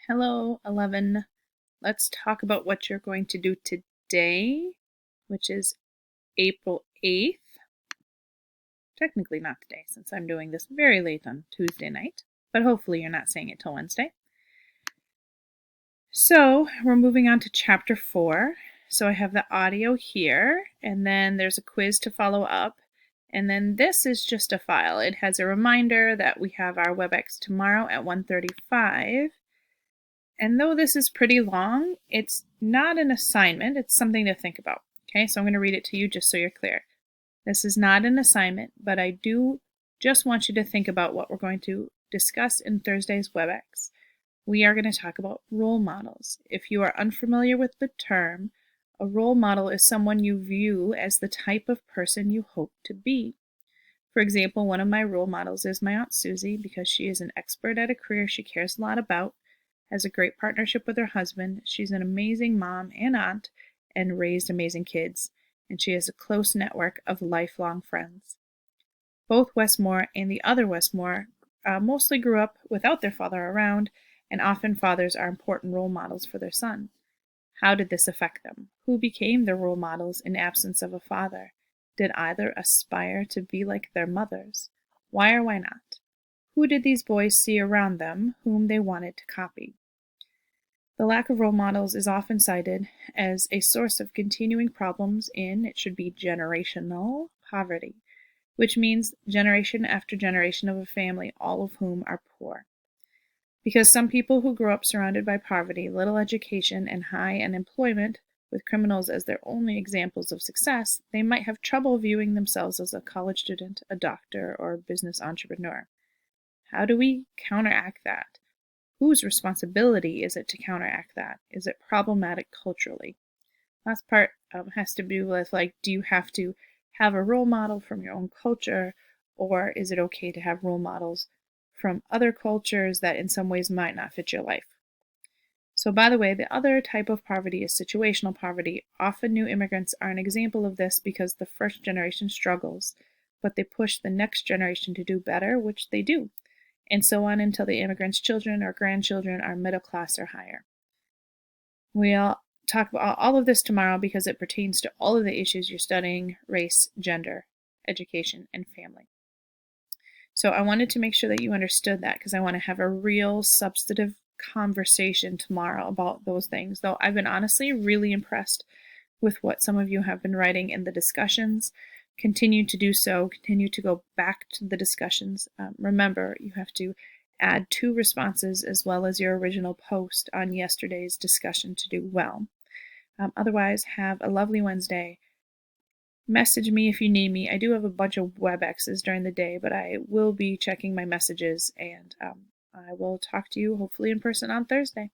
Hello, 11. Let's talk about what you're going to do today, which is April 8th. Technically not today, since I'm doing this very late on Tuesday night, but hopefully you're not saying it till Wednesday. So we're moving on to chapter 4. So I have the audio here, and then there's a quiz to follow up. And then this is just a file. It has a reminder that we have our WebEx tomorrow at 1:35. And though this is pretty long, it's not an assignment, it's something to think about. Okay, so I'm going to read it to you just so you're clear. This is not an assignment, but I do just want you to think about what we're going to discuss in Thursday's WebEx. We are going to talk about role models. If you are unfamiliar with the term, a role model is someone you view as the type of person you hope to be. For example, one of my role models is my Aunt Susie because she is an expert at a career she cares a lot about, has a great partnership with her husband. She's an amazing mom and aunt and raised amazing kids, and she has a close network of lifelong friends. Both Westmore and the other Westmore mostly grew up without their father around, and often fathers are important role models for their son. How did this affect them? Who became their role models in absence of a father? Did either aspire to be like their mothers? Why or why not? Who did these boys see around them whom they wanted to copy? The lack of role models is often cited as a source of continuing problems in, it should be generational, poverty, which means generation after generation of a family, all of whom are poor. Because some people who grow up surrounded by poverty, little education, and high unemployment, with criminals as their only examples of success, they might have trouble viewing themselves as a college student, a doctor, or a business entrepreneur. How do we counteract that? Whose responsibility is it to counteract that? Is it problematic culturally? Last part has to do with, do you have to have a role model from your own culture, or is it okay to have role models from other cultures that in some ways might not fit your life? So, by the way, the other type of poverty is situational poverty. Often new immigrants are an example of this because the first generation struggles, but they push the next generation to do better, which they do, and so on until the immigrants' children or grandchildren are middle class or higher. We'll talk about all of this tomorrow because it pertains to all of the issues you're studying: race, gender, education, and family. So I wanted to make sure that you understood that because I want to have a real substantive conversation tomorrow about those things, though I've been honestly really impressed with what some of you have been writing in the discussions. Continue to do so. Continue to go back to the discussions. Remember, you have to add 2 responses as well as your original post on yesterday's discussion to do well. Otherwise, have a lovely Wednesday. Message me if you need me. I do have a bunch of WebExes during the day, but I will be checking my messages, and I will talk to you hopefully in person on Thursday.